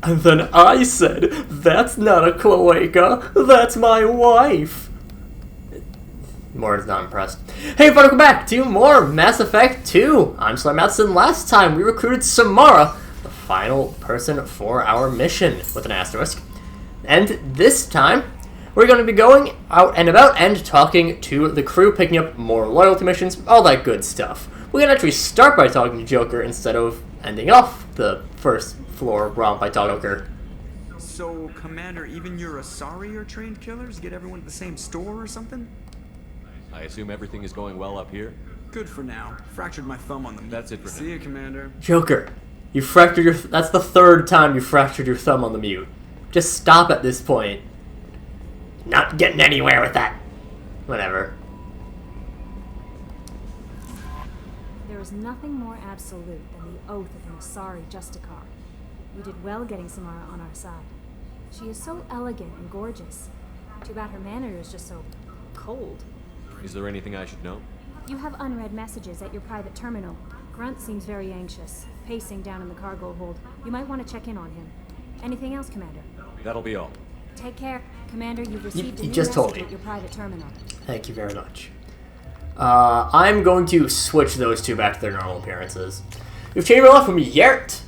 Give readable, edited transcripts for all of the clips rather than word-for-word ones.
And then I said, that's not a cloaca, that's my wife. Moore is not impressed. Hey everybody, welcome back to more Mass Effect 2. I'm SlayerMathis, and last time we recruited Samara, the final person for our mission, with an asterisk. And this time, we're going to be going out and about and talking to the crew, picking up more loyalty missions, all that good stuff. We're going to actually start by talking to Joker instead of ending off the first floor romp by Joker. So, Commander, even your Asari are trained killers? Get everyone to the same store or something? I assume everything is going well up here? Good for now. Fractured my thumb on the... That's it for See you, Commander. Joker, you fractured your... That's the third time you fractured your thumb on the mute. Just stop at this point. Not getting anywhere with that. Whatever. There is nothing more absolute than the oath of an Asari Justicar. We did well getting Samara on our side. She is so elegant and gorgeous. Too bad her manner is just so cold. Is there anything I should know? You have unread messages at your private terminal. Grunt seems very anxious, pacing down in the cargo hold. You might want to check in on him. Anything else, Commander? That'll be all. Take care. Commander, you've received a You new just told message me. at your private terminal. Thank you very much. I'm going to switch those two back to their normal appearances. You've changed my life from Yert.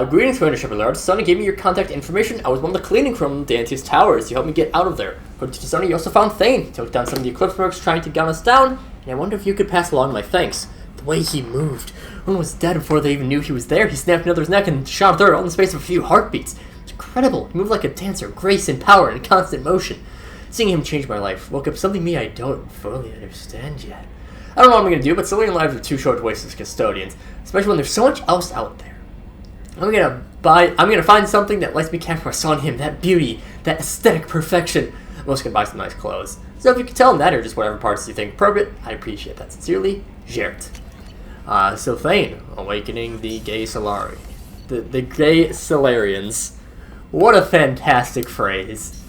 Greetings, Commander Shepard Lord. Sonny gave me your contact information. I was one of the cleaning from Dante's Towers. You helped me get out of there. According to Sonny, you also found Thane. He took down some of the Eclipse mercs trying to gun us down, and I wonder if you could pass along my thanks. The way he moved. One was dead before they even knew he was there. He snapped another's neck and shot a third all in the space of a few heartbeats. It's incredible. He moved like a dancer, grace and power and constant motion. Seeing him change my life woke up something in me I don't fully understand yet. I don't know what I'm going to do, but civilian lives are too short to waste as custodians, especially when there's so much else out there. I'm gonna find something that lets me capture what I saw in him, that beauty, that aesthetic perfection. I'm also gonna buy some nice clothes. So if you can tell him that, or just whatever parts you think appropriate, I appreciate that. Sincerely, Jert. So Thane, awakening the gay Solari. The gay Solarians. What a fantastic phrase.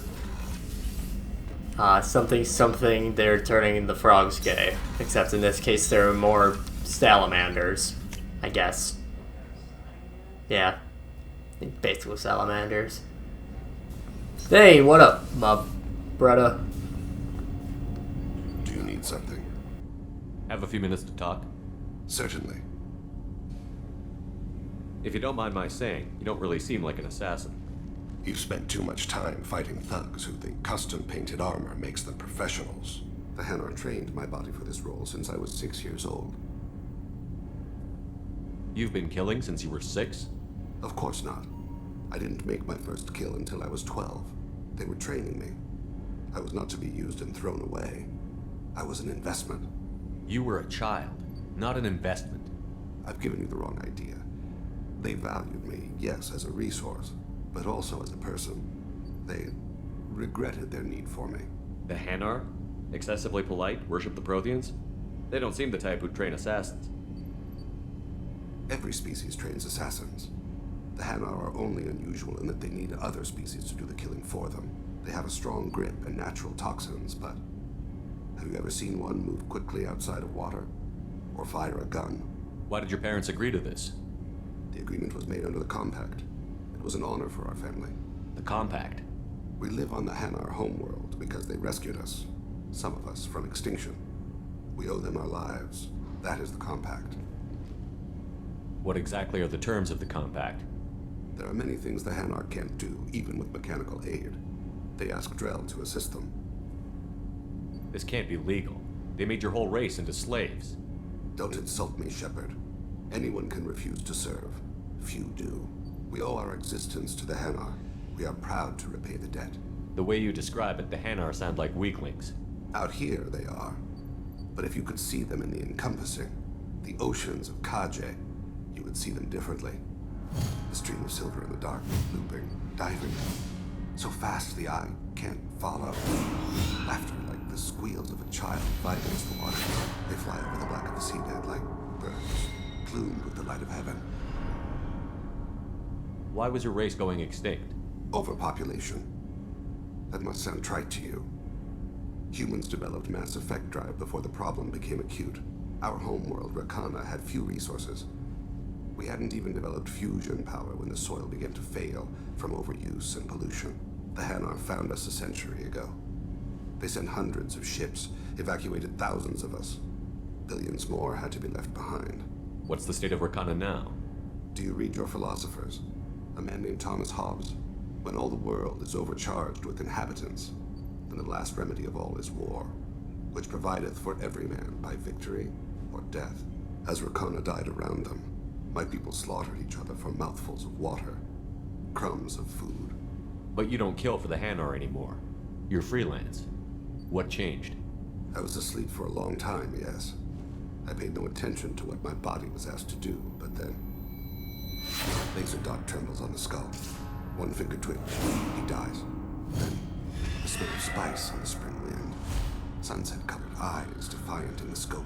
Something, they're turning the frogs gay. Except in this case, they're more salamanders, I guess. Yeah. Basically salamanders. Hey, what up, my brother? Do you need something? Have a few minutes to talk? Certainly. If you don't mind my saying, you don't really seem like an assassin. You've spent too much time fighting thugs who think custom-painted armor makes them professionals. The Hanar trained my body for this role since I was 6 years old. You've been killing since you were 6? Of course not. I didn't make my first kill until I was 12. They were training me. I was not to be used and thrown away. I was an investment. You were a child, not an investment. I've given you the wrong idea. They valued me, yes, as a resource, but also as a person. They regretted their need for me. The Hanar? Excessively polite, worship the Protheans? They don't seem the type who'd train assassins. Every species trains assassins. The Hanar are only unusual in that they need other species to do the killing for them. They have a strong grip and natural toxins, but have you ever seen one move quickly outside of water? Or fire a gun? Why did your parents agree to this? The agreement was made under the Compact. It was an honor for our family. The Compact? We live on the Hanar homeworld because they rescued us, some of us, from extinction. We owe them our lives. That is the Compact. What exactly are the terms of the Compact? There are many things the Hanar can't do, even with mechanical aid. They ask Drell to assist them. This can't be legal. They made your whole race into slaves. Don't insult me, Shepard. Anyone can refuse to serve. Few do. We owe our existence to the Hanar. We are proud to repay the debt. The way you describe it, the Hanar sound like weaklings. Out here, they are. But if you could see them in the encompassing, the oceans of Kaje, you would see them differently. The stream of silver in the dark, looping, diving. So fast the eye can't follow. Laughter like the squeals of a child fighting against the water. They fly over the black of the seabed like birds, plumed with the light of heaven. Why was your race going extinct? Overpopulation. That must sound trite to you. Humans developed mass effect drive before the problem became acute. Our homeworld, Rakana, had few resources. We hadn't even developed fusion power when the soil began to fail from overuse and pollution. The Hanar found us a century ago. They sent hundreds of ships, evacuated thousands of us. Billions more had to be left behind. What's the state of Rakana now? Do you read your philosophers? A man named Thomas Hobbes. When all the world is overcharged with inhabitants, then the last remedy of all is war, which provideth for every man by victory or death. As Rakana died around them, my people slaughtered each other for mouthfuls of water, crumbs of food. But you don't kill for the Hanar anymore. You're freelance. What changed? I was asleep for a long time, yes. I paid no attention to what my body was asked to do, but then... laser dot trembles on the skull. One finger twitch. He dies. Then, the smell of spice on the spring wind. Sunset-colored eyes defiant in the scope.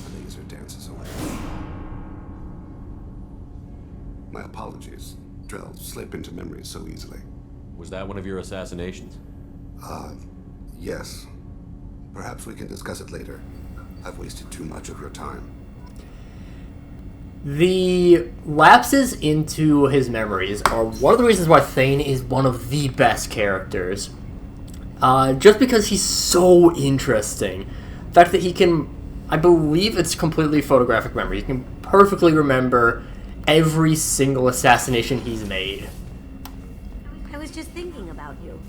The laser dances away. My apologies. Drell slip into memory so easily. Was that one of your assassinations? Yes. Perhaps we can discuss it later. I've wasted too much of your time. The lapses into his memories are one of the reasons why Thane is one of the best characters. Just because he's so interesting. The fact that he can, I believe it's completely photographic memory. He can perfectly remember every single assassination he's made. I was just thinking about you.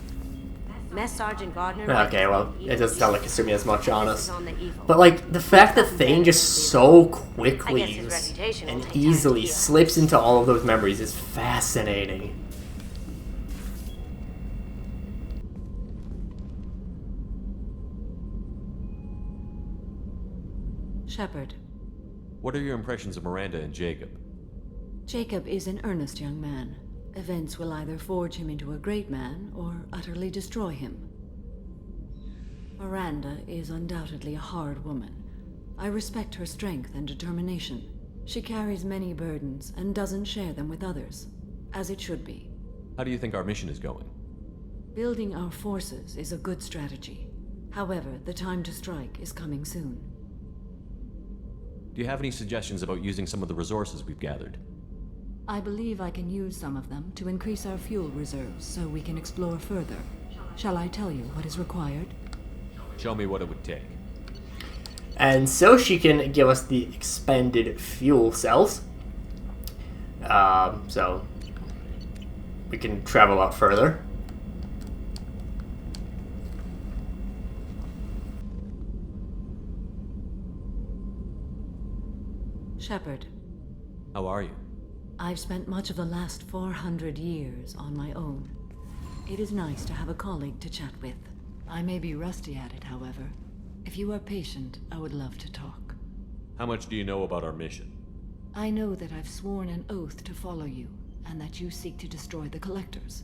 Mess Sergeant Gardner... Okay, well, it doesn't sound like it's to me as much, honest. But, like, the fact that Thane just so quickly and easily slips into all of those memories is fascinating. Shepard. What are your impressions of Miranda and Jacob? Jacob is an earnest young man. Events will either forge him into a great man or utterly destroy him. Miranda is undoubtedly a hard woman. I respect her strength and determination. She carries many burdens and doesn't share them with others, as it should be. How do you think our mission is going? Building our forces is a good strategy. However, the time to strike is coming soon. Do you have any suggestions about using some of the resources we've gathered? I believe I can use some of them to increase our fuel reserves so we can explore further. Shall I tell you what is required? Show me what it would take. And so she can give us the expended fuel cells. So we can travel out further. Shepard. How are you? I've spent much of the last 400 years on my own. It is nice to have a colleague to chat with. I may be rusty at it, however. If you are patient, I would love to talk. How much do you know about our mission? I know that I've sworn an oath to follow you, and that you seek to destroy the Collectors.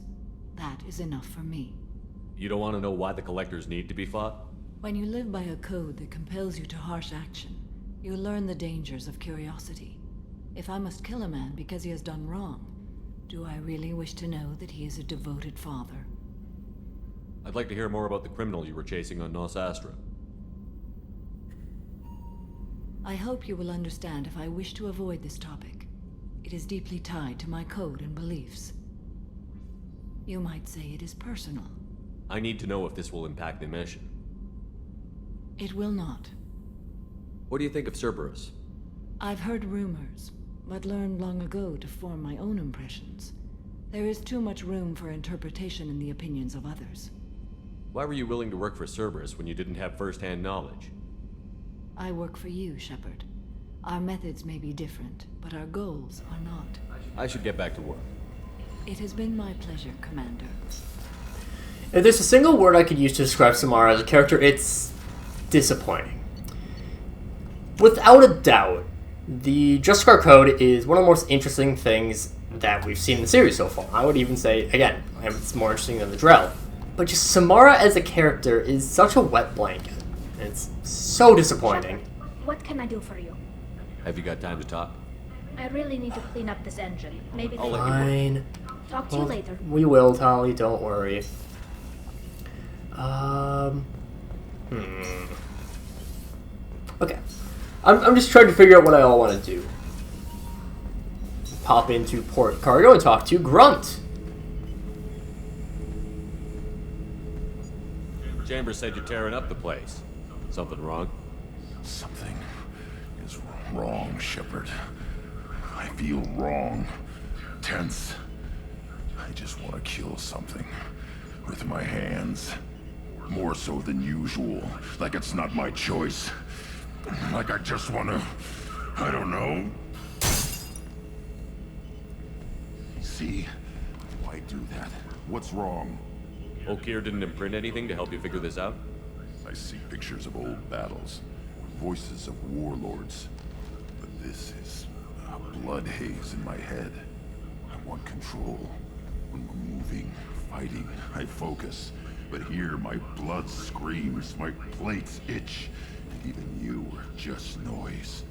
That is enough for me. You don't want to know why the Collectors need to be fought? When you live by a code that compels you to harsh action, you learn the dangers of curiosity. If I must kill a man because he has done wrong, do I really wish to know that he is a devoted father? I'd like to hear more about the criminal you were chasing on Nos Astra. I hope you will understand if I wish to avoid this topic. It is deeply tied to my code and beliefs. You might say it is personal. I need to know if this will impact the mission. It will not. What do you think of Cerberus? I've heard rumors, but learned long ago to form my own impressions. There is too much room for interpretation in the opinions of others. Why were you willing to work for Cerberus when you didn't have first-hand knowledge? I work for you, Shepard. Our methods may be different, but our goals are not. I should get back to work. It has been my pleasure, Commander. If there's a single word I could use to describe Samara as a character, it's disappointing. Without a doubt, the Justicar Code is one of the most interesting things that we've seen in the series so far. I would even say, again, it's more interesting than the Drell. But just Samara as a character is such a wet blanket. It's so disappointing. What can I do for you? Have you got time to talk? I really need to clean up this engine. Maybe I'll later. let you Fine. Talk to you later. We will, Tali, don't worry. Okay. I'm just trying to figure out what I all want to do. pop into port cargo and talk to Grunt. Chambers said you're tearing up the place. Something wrong? Something is wrong, Shepard. I feel wrong. Tense. I just want to kill something. With my hands. More so than usual. Like it's not my choice. Like I just want to... I don't know. See? Why do that? What's wrong? Okeer didn't imprint anything to help you figure this out? I see pictures of old battles. Voices of warlords. But this is a blood haze in my head. I want control. When we're moving, fighting, I focus. But here, my blood screams, my plates itch, and even you are just noise.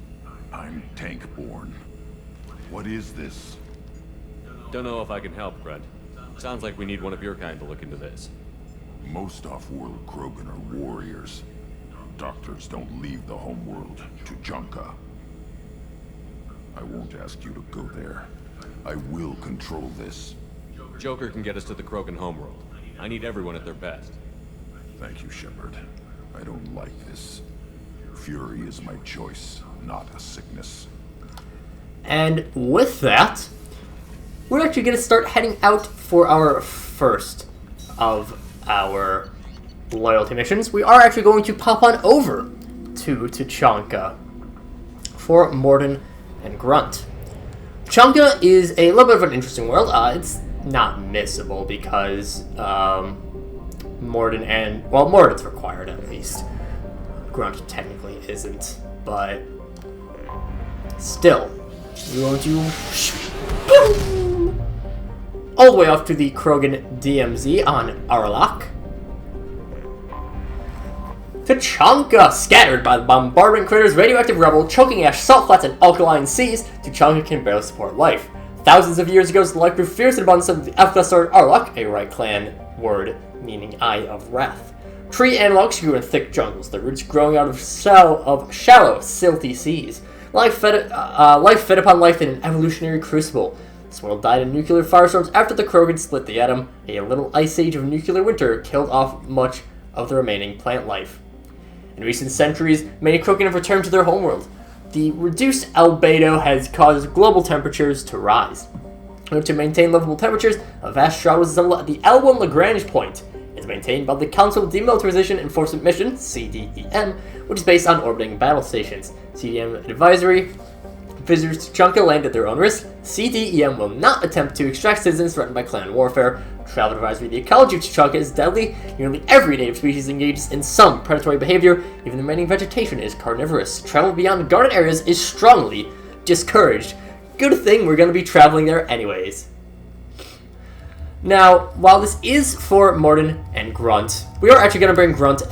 I'm tank-born. What is this? Don't know if I can help, Grunt. Sounds like we need one of your kind to look into this. Most off-world Krogan are warriors. Doctors don't leave the homeworld to Junka. I won't ask you to go there. I will control this. Joker can get us to the Krogan homeworld. I need everyone at their best. Thank you, Shepard. I don't like this. Fury is my choice, not a sickness. And with that, we're actually going to start heading out for our first of our loyalty missions. We are actually going to pop on over to Tuchanka for Mordin and Grunt. Tuchanka is a little bit of an interesting world. It's not missable because Mordin's required at least. Grunt technically isn't, but still, we're going to boom, all the way off to the Krogan DMZ on Aralak. Tuchanka, scattered by the bombardment critters, radioactive rubble, choking ash, salt flats, and alkaline seas, Tuchanka can barely support life. Thousands of years ago, the life grew fierce and abundance of the Elfclass Aralak, a Right Clan word meaning Eye of Wrath. Tree analogs grew in thick jungles, their roots growing out of shallow, silty seas. Life fed upon life in an evolutionary crucible. This world died in nuclear firestorms after the Krogan split the atom. A little ice age of nuclear winter killed off much of the remaining plant life. In recent centuries, many Krogan have returned to their homeworld. The reduced albedo has caused global temperatures to rise. In order to maintain livable temperatures, a vast shroud was assembled at the L1 Lagrange point. It is maintained by the Council of Demilitarization Enforcement Mission, CDEM, which is based on orbiting battle stations. CDEM advisory: visitors to Tuchanka land at their own risk. CDEM will not attempt to extract citizens threatened by clan warfare. Travel advisory: the ecology of Tuchanka is deadly. Nearly every native species engages in some predatory behavior. Even the remaining vegetation is carnivorous. Travel beyond guarded areas is strongly discouraged. Good thing we're going to be traveling there anyways. Now, while this is for Mordin and Grunt, we are actually going to bring Garrus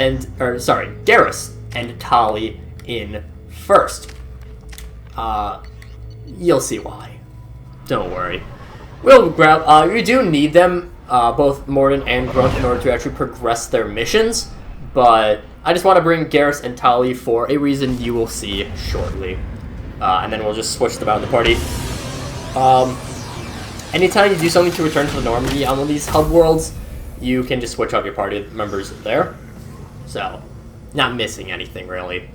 and Tali in first. You'll see why. Don't worry. We'll grab. You do need them, both Mordin and Grunt, in order to actually progress their missions. But I just want to bring Garrus and Tali for a reason you will see shortly. And then we'll just switch them out in the party. Anytime you do something to return to the Normandy on one of these hub worlds, you can just switch out your party members there. So, not missing anything, really.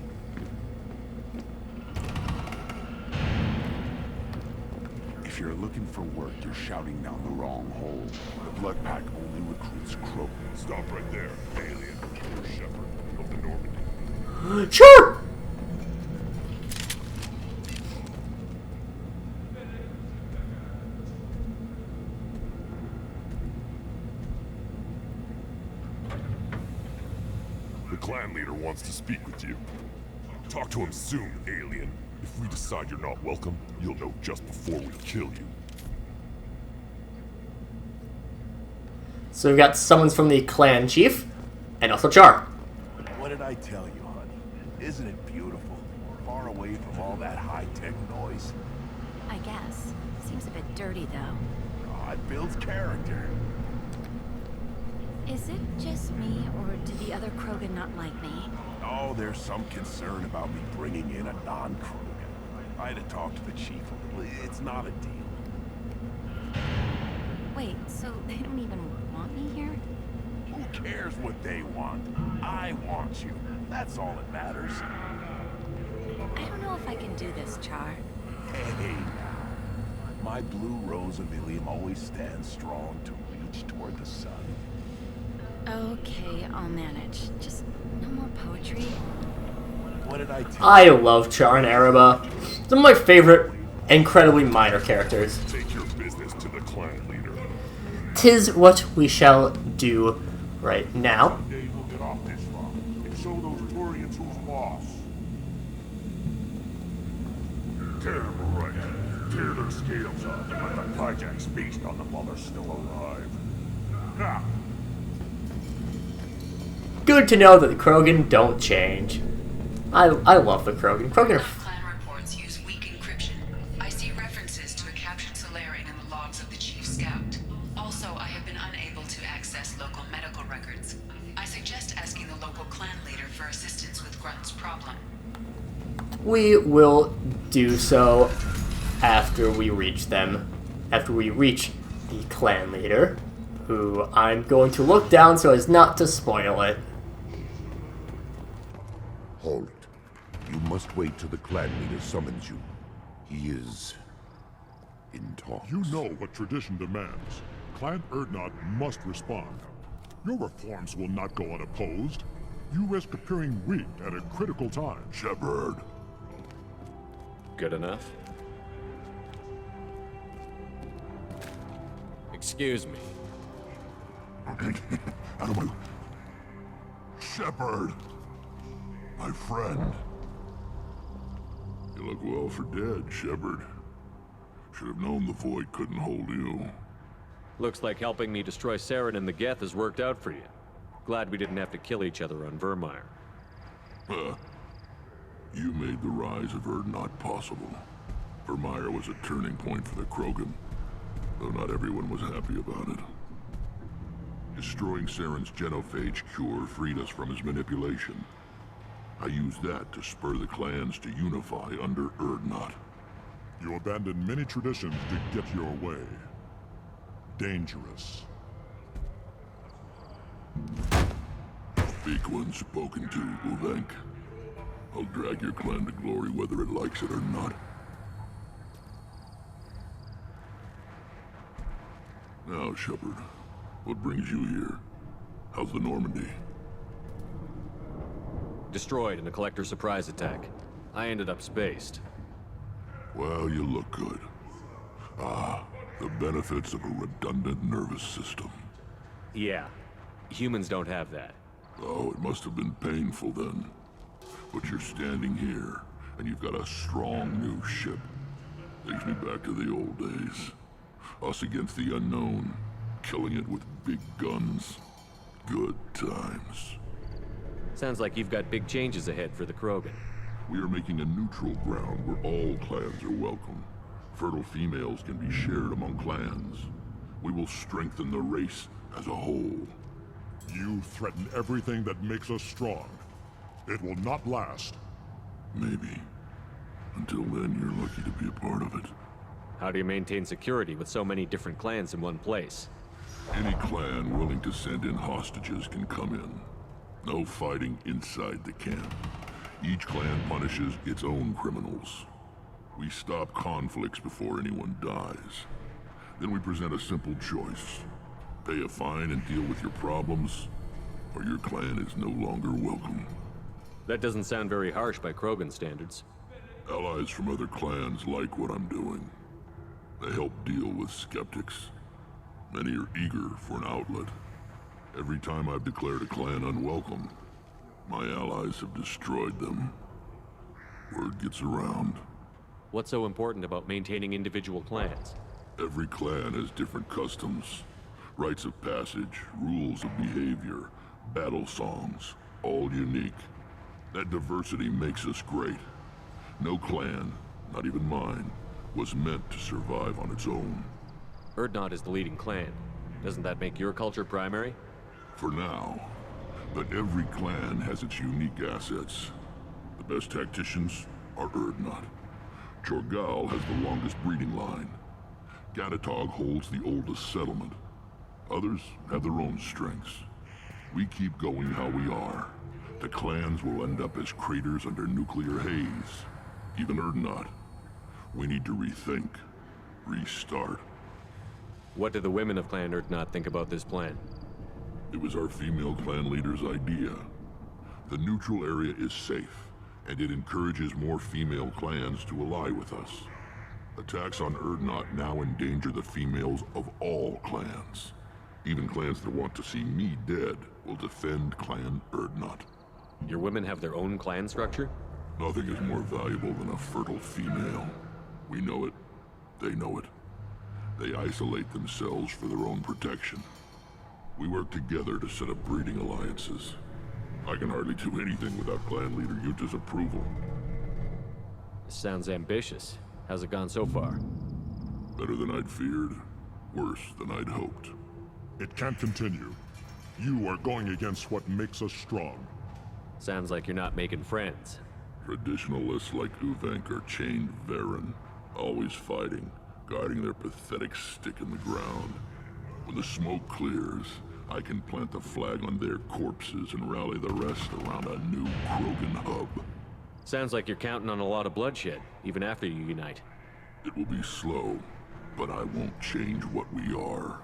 If you're looking for work, you're shouting down the wrong hole. The Blood Pack only recruits Krogan. Stop right there, alien. You're Shepard of the Normandy. Sure! The clan leader wants to speak with you. Talk to him soon, alien. If we decide you're not welcome, you'll know just before we kill you. So we've got summons from the clan chief, and also Char. What did I tell you, honey? Isn't it beautiful? Far away from all that high-tech noise. I guess. Seems a bit dirty, though. Oh, it builds character. Is it just me, or do the other Krogan not like me? Oh, there's some concern about me bringing in a non-Krogan. I had to talk to the chief a little. It's not a deal. They don't even want me here? Who cares what they want? I want you. That's all that matters. I don't know if I can do this, Char. Hey, my blue rose of Ilium always stands strong to reach toward the sun. Okay, I'll manage. Just no more poetry. What did I tell I love Char and Araba. Some of my favorite, incredibly minor characters. Take your business to the clan leader. 'Tis what we shall do right now. Someday we'll get off this rock and show those Turians who's boss. Tear them right. Tear their scales off and let the Pyjax feast on them while they're still alive. Ha! Good to know that the Krogan don't change. I love the Krogan. Krogan are Clan reports use weak encryption. I see references to a captured Solarian in the logs of the Chief Scout. Also, I have been unable to access local medical records. I suggest asking the local clan leader for assistance with Grunt's problem. We will do so after we reach them. After we reach the clan leader, who I'm going to look down so as not to spoil it. Halt. You must wait till the clan leader summons you. He is in talks. You know what tradition demands. Clan Erdnot must respond. Your reforms will not go unopposed. You risk appearing weak at a critical time. Shepard. Good enough? Excuse me. Out of my... Shepard! My friend. You look well for dead, Shepard. Should have known the Void couldn't hold you. Looks like helping me destroy Saren and the Geth has worked out for you. Glad we didn't have to kill each other on Vermeer. You made the rise of Erdnot possible. Vermeer was a turning point for the Krogan, though not everyone was happy about it. Destroying Saren's genophage cure freed us from his manipulation. I used that to spur the clans to unify under Erdnot. You abandoned many traditions to get your way. Dangerous. Speak when spoken to, Uvenk. I'll drag your clan to glory whether it likes it or not. Now, Shepard, what brings you here? How's the Normandy? Destroyed in a collector surprise attack. I ended up spaced. Well, you look good. Ah, the benefits of a redundant nervous system. Yeah. Humans don't have that. Oh, it must have been painful then. But you're standing here, and you've got a strong new ship. Takes me back to the old days. Us against the unknown, killing it with big guns. Good times. Sounds like you've got big changes ahead for the Krogan. We are making a neutral ground where all clans are welcome. Fertile females can be shared among clans. We will strengthen the race as a whole. You threaten everything that makes us strong. It will not last. Maybe. Until then, you're lucky to be a part of it. How do you maintain security with so many different clans in one place? Any clan willing to send in hostages can come in. No fighting inside the camp. Each clan punishes its own criminals. We stop conflicts before anyone dies. Then we present a simple choice. Pay a fine and deal with your problems, or your clan is no longer welcome. That doesn't sound very harsh by Krogan standards. Allies from other clans like what I'm doing. They help deal with skeptics. Many are eager for an outlet. Every time I've declared a clan unwelcome, my allies have destroyed them. Word gets around. What's so important about maintaining individual clans? Every clan has different customs, rites of passage, rules of behavior, battle songs, all unique. That diversity makes us great. No clan, not even mine, was meant to survive on its own. Erdnot is the leading clan. Doesn't that make your culture primary? For now. But every clan has its unique assets. The best tacticians are Erdnot. Chorgal has the longest breeding line. Gatatog holds the oldest settlement. Others have their own strengths. We keep going how we are. The clans will end up as craters under nuclear haze. Even Erdnot. We need to rethink. Restart. What do the women of Clan Erdnot think about this plan? It was our female clan leader's idea. The neutral area is safe, and it encourages more female clans to ally with us. Attacks on Erdnot now endanger the females of all clans. Even clans that want to see me dead will defend Clan Erdnot. Your women have their own clan structure? Nothing is more valuable than a fertile female. We know it. They know it. They isolate themselves for their own protection. We work together to set up breeding alliances. I can hardly do anything without clan leader Yuta's approval. Sounds ambitious. How's it gone so far? Better than I'd feared. Worse than I'd hoped. It can't continue. You are going against what makes us strong. Sounds like you're not making friends. Traditionalists like Uvenk are chained Varen, always fighting, guarding their pathetic stick in the ground. When the smoke clears, I can plant the flag on their corpses and rally the rest around a new Krogan hub. Sounds like you're counting on a lot of bloodshed, even after you unite. It will be slow, but I won't change what we are.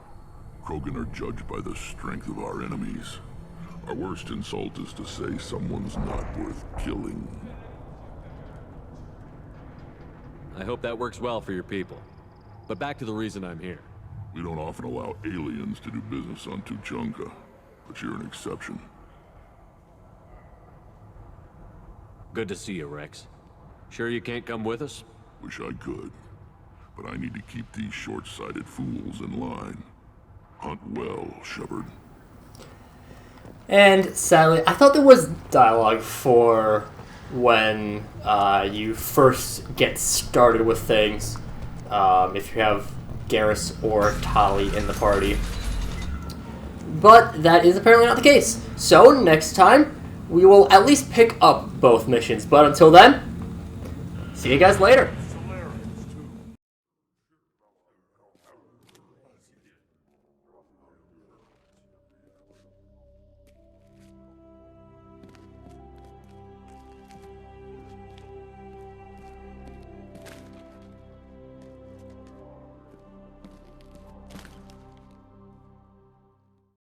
Krogan are judged by the strength of our enemies. Our worst insult is to say someone's not worth killing. I hope that works well for your people. But back to the reason I'm here. We don't often allow aliens to do business on Tuchanka, but you're an exception. Good to see you, Rex. Sure you can't come with us? Wish I could, but I need to keep these short-sighted fools in line. Hunt well, Shepard. And sadly, I thought there was dialogue for when you first get started with things. If you have Garrus or Tali in the party. But that is apparently not the case. So next time, we will at least pick up both missions. But until then, see you guys later.